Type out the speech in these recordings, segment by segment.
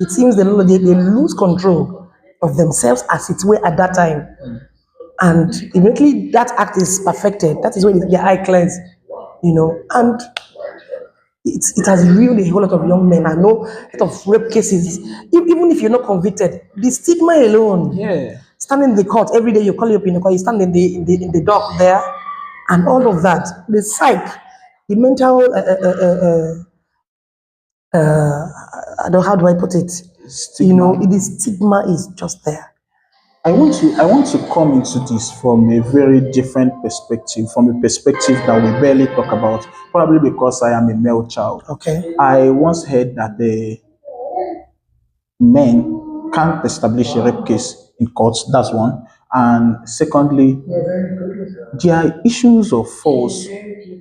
It seems they lose control of themselves as it were at that time. And immediately that act is perfected. That is when their eye clears, and it has ruined a whole lot of young men. I know a lot of rape cases. Even if you're not convicted, the stigma alone. Yeah. Standing in the court every day, you call you up in the court, you stand in the dock there, and all of that. The psych, the mental. How do I put it? Stigma. The stigma is just there. I want to come into this from a very different perspective, from a perspective that we barely talk about, probably because I am a male child. Okay. I once heard that the men can't establish a rape case in courts, that's one. And secondly, there are issues of false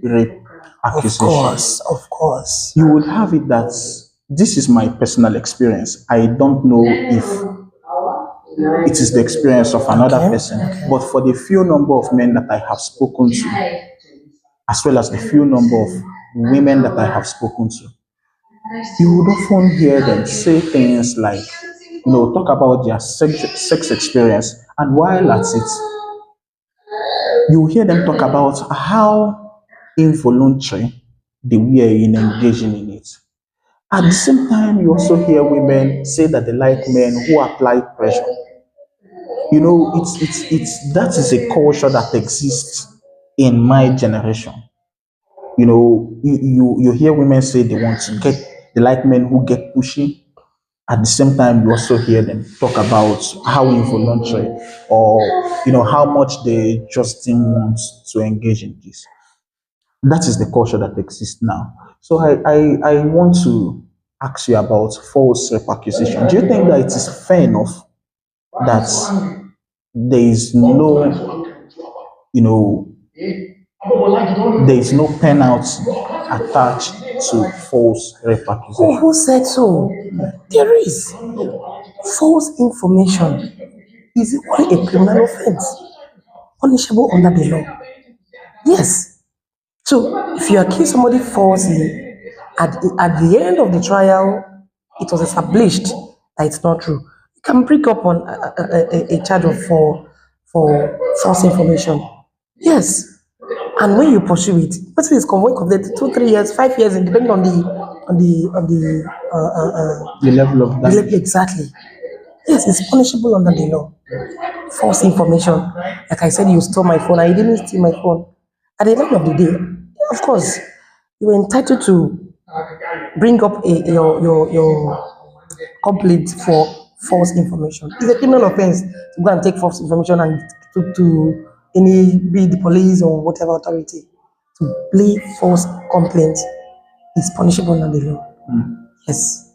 rape accusations. Of course. You would have it that this is my personal experience. I don't know if it is the experience of another person, but for the few number of men that I have spoken to, as well as the few number of women that I have spoken to, you would often hear them say things like, talk about their sex experience, and while at it, you hear them talk about how involuntary they were in engaging in it. At the same time, you also hear women say that they like men who apply pressure. That is a culture that exists in my generation. You hear women say they like men who get pushy. At the same time, you also hear them talk about how involuntary, or how much they just didn't want to engage in this. That is the culture that exists now. So I want to ask you about false rape accusation. Do you think that it is fair enough that there is no penalty attached to false rape accusation? Who said so? There is. False information is equally a criminal offense, punishable under the law. Yes. So if you accuse somebody falsely, at the end of the trial, it was established that it's not true, you can bring up on a charge of for false information. Yes. And when you pursue it, the person is convicted 2, 3 years, 5 years, depending on the level of damage. Exactly. Yes, it's punishable under the law. False information. Like I said, you stole my phone. I didn't steal my phone. At the end of the day, of course, you are entitled to bring up your complaint for false information. It's a criminal offense to go and take false information and to be the police or whatever authority to play false complaint is punishable under the law. Yes.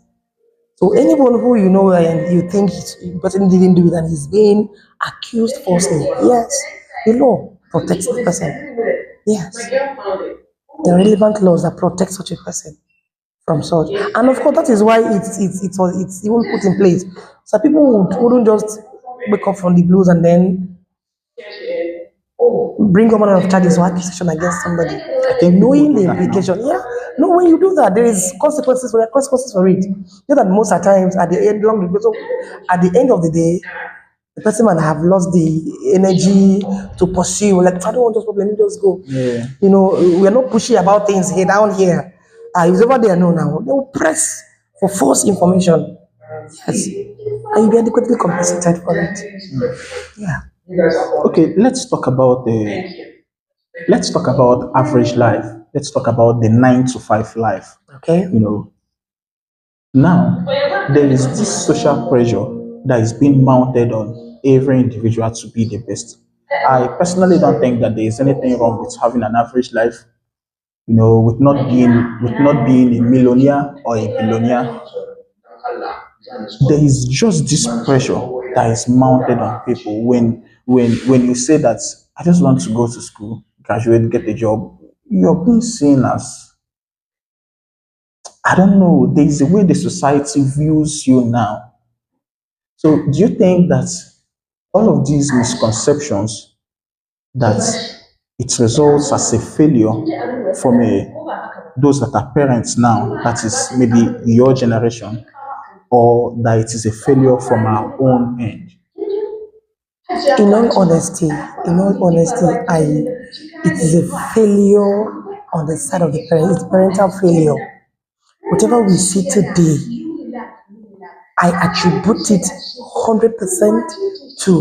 So anyone who and you think the person didn't do it and is being accused falsely, yes, the law protects the person. Yes. The relevant laws that protect such a person from such. And of course, that is why it's even put in place. So people wouldn't just wake up from the blues and then bring up one of charges or accusation against somebody. Knowing the implication. Yeah. No, when you do that, there is consequences for it. You know that most of the times at the end of the day, the person might have lost the energy to pursue. Like, I don't want this problem, just go. Yeah. We are not pushy about things here down here. It's over there now. They will press for false information. Yes. And you'll be adequately compensated for it. Yeah. Okay, let's talk about average life. Let's talk about the 9 to 5 life. Okay. Now there is this social pressure that is being mounted on every individual to be the best. I personally don't think that there is anything wrong with having an average life, with not being a millionaire or a billionaire. There is just this pressure that is mounted on people when you say that I just want to go to school, graduate, get a job. You're being seen as, I don't know, there is a way the society views you now. So do you think that all of these misconceptions, that it results as a failure from those that are parents now, that is maybe your generation, or that it is a failure from our own end? In all honesty, it is a failure on the side of the parents. It's parental failure. Whatever we see today, I attribute it 100% to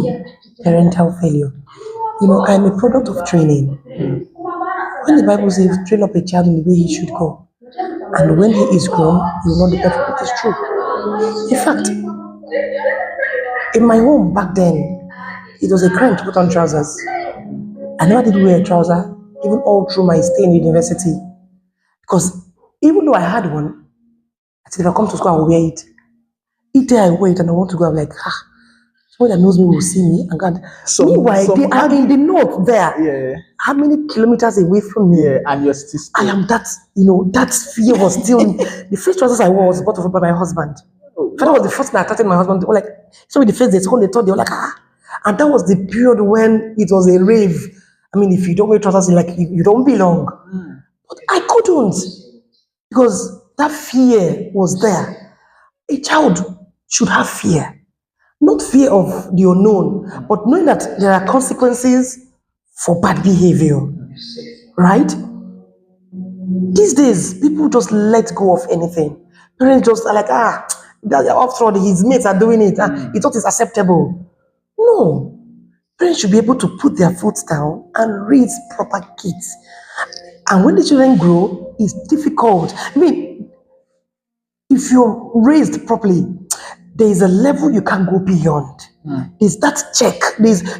parental failure. I'm a product of training. When the Bible says, train up a child in the way he should go, and when he is grown, he will not depart from it, is true. In fact, in my home back then, it was a crime to put on trousers. I never did wear a trouser, even all through my stay in university. Because even though I had one, I said, if I come to school, I will wear it. Each day I wear it and I want to go, I'm like, someone that knows me will see me. And God. Meanwhile, the north there, how many kilometers away from me? Yeah, and you're still. I am that, that fear was still, the first trousers I wore was bought by my husband. That was the first time I attracted my husband. They were like, so the first day, second, the third, they were like, And that was the period when it was a rave. I mean, if you don't wear trousers, you don't belong. But I couldn't, because that fear was there. A child should have fear. Not fear of the unknown, but knowing that there are consequences for bad behavior. Right? These days, people just let go of anything. Parents just are like, after all, his mates are doing it. He thought it's acceptable. No. Parents should be able to put their foot down and raise proper kids. And when the children grow, it's difficult. I mean, if you're raised properly, there is a level you can't go beyond. There's that check.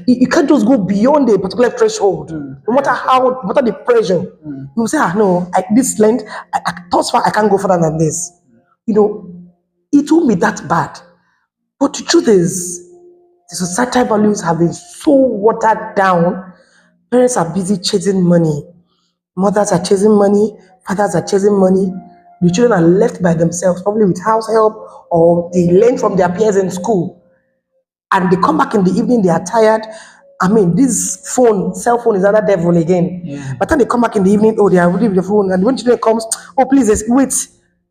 You can't just go beyond a particular threshold. No matter the pressure. You say, no, this length, thus far I can't go further than this. It won't be that bad. But the truth is, the societal values have been so watered down. Parents are busy chasing money. Mothers are chasing money. Fathers are chasing money. The children are left by themselves, probably with house help, or they learn from their peers in school. And they come back in the evening, they are tired. I mean, this cell phone is another devil again. By the time they come back in the evening, they are reading the phone. And when children comes, please, wait.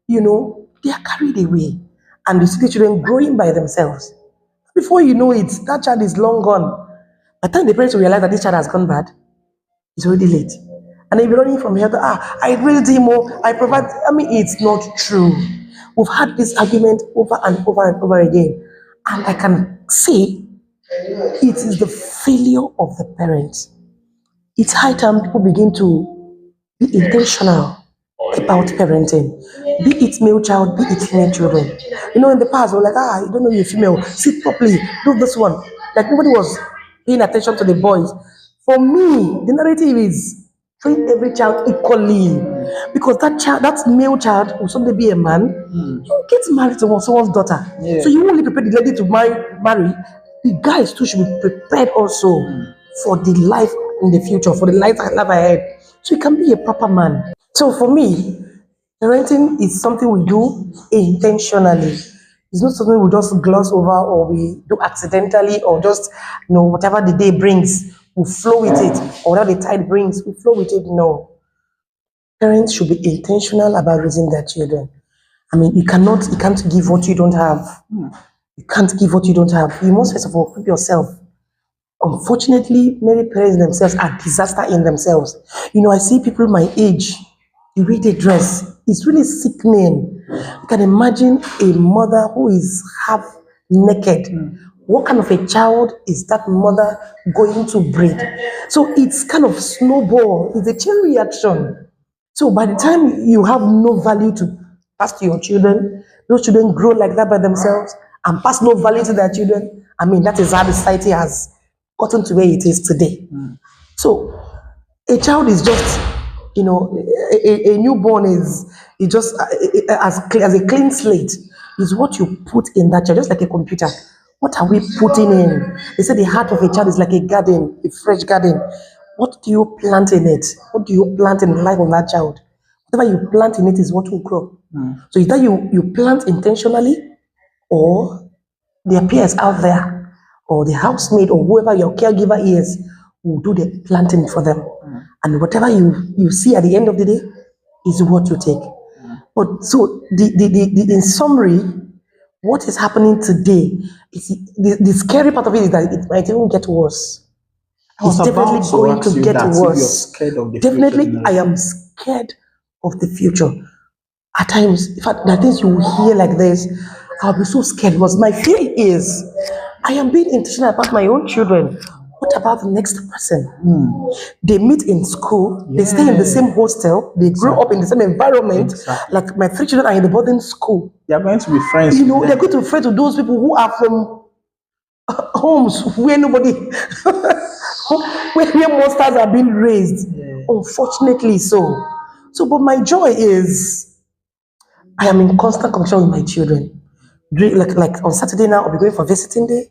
They are carried away. And you see the children growing by themselves. Before you know it, that child is long gone. By the time the parents realize that this child has gone bad, it's already late. And they'll be running from here to, I raised him, I provide. I mean, it's not true. We've had this argument over and over and over again. And I can say it is the failure of the parents. It's high time people begin to be intentional about parenting. Be it male child, be it female children. In the past, we're like, you don't know you're female. Sit properly, do this one. Like nobody was paying attention to the boys. For me, the narrative is treat every child equally. Because that male child will someday be a man. You get married to someone's daughter. So you won't only prepare the lady to marry. The guys too should be prepared also for the life in the future, for the life ahead. So you can be a proper man. So for me, parenting is something we do intentionally. It's not something we just gloss over or we do accidentally or just, whatever the day brings, we flow with it. Or whatever the tide brings, we flow with it. No. Parents should be intentional about raising their children. I mean, you can't give what you don't have. You can't give what you don't have. You must first of all equip yourself. Unfortunately, many parents themselves are disaster in themselves. I see people my age, the way they dress, it's really sickening. You can imagine a mother who is half naked. What kind of a child is that mother going to breed? So it's kind of snowball. It's a chain reaction. So by the time you have no value to pass to your children, those children grow like that by themselves and pass no value to their children. I mean, that is how the society has gotten to where it is today. So a child is just, a newborn is just as a clean slate. Is what you put in that child, just like a computer. What are we putting in? They say the heart of a child is like a garden, a fresh garden. What do you plant in it? What do you plant in the life of that child? Whatever you plant in it is what will grow. So either you plant intentionally, or their peers out there, or the housemaid, or whoever your caregiver is, will do the planting for them. And whatever you see at the end of the day is what you take. But so in summary, what is happening today is the scary part of it is that it might even get worse. I was It's about definitely to going ask to you get that if you're worse. scared of the Definitely, future. I am scared of the future. At times, in fact, there are things you will hear like this. I'll be so scared because my fear is I am being intentional about my own children. What about the next person? They meet in school, they stay in the same hostel, they grow up in the same environment. Exactly. Like my 3 children are in the boarding school. They are going to be friends. You know, with they're them. going to friends with those people who are from homes where nobody, where monsters are being raised. Unfortunately, so. So, but my joy is I am in constant connection with my children. Like on Saturday now, I'll be going for visiting day.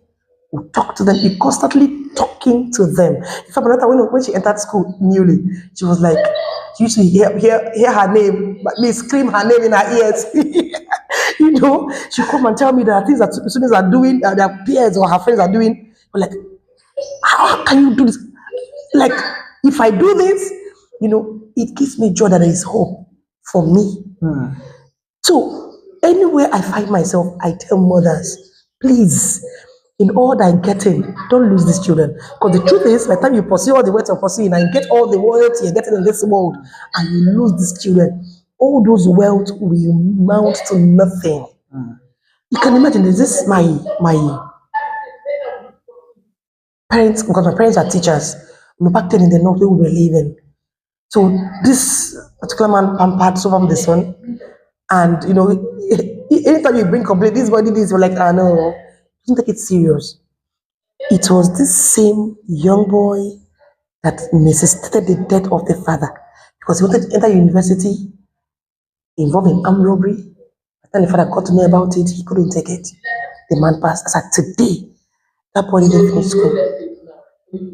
We talk to them. We're constantly talking to them. In fact, my daughter, when she entered school newly, she was like, she used to hear her name, but me scream her name in her ears. You know, she come and tell me there are things that students are doing, their peers or her friends are doing. We're like, how can you do this? Like, if I do this, you know, it gives me joy that there is hope for me. So anywhere I find myself, I tell mothers, please, in all that I'm getting, don't lose these children. Because the truth is, by the time you pursue all the wealth you're pursuing and get all the wealth you're getting in this world, and you lose these children, all those wealth will mount to nothing. You can imagine, there's this my parents, because my parents are teachers. You know, back then in the north where we were living. So this particular man pampered so from the son. And you know, anytime you bring complaint, this body, this, you're like, ah no, don't take it serious. It was this same young boy that necessitated the death of the father because he wanted to enter university involved in armed robbery. By the time the father got to know about it, he couldn't take it. The man passed. As at today, that boy didn't finish school.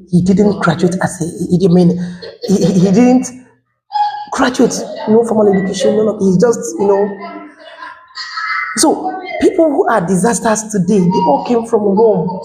He didn't graduate as a, I mean, he didn't graduate, no formal education, none of, he's just, you know. So people who are disasters today, they all came from home.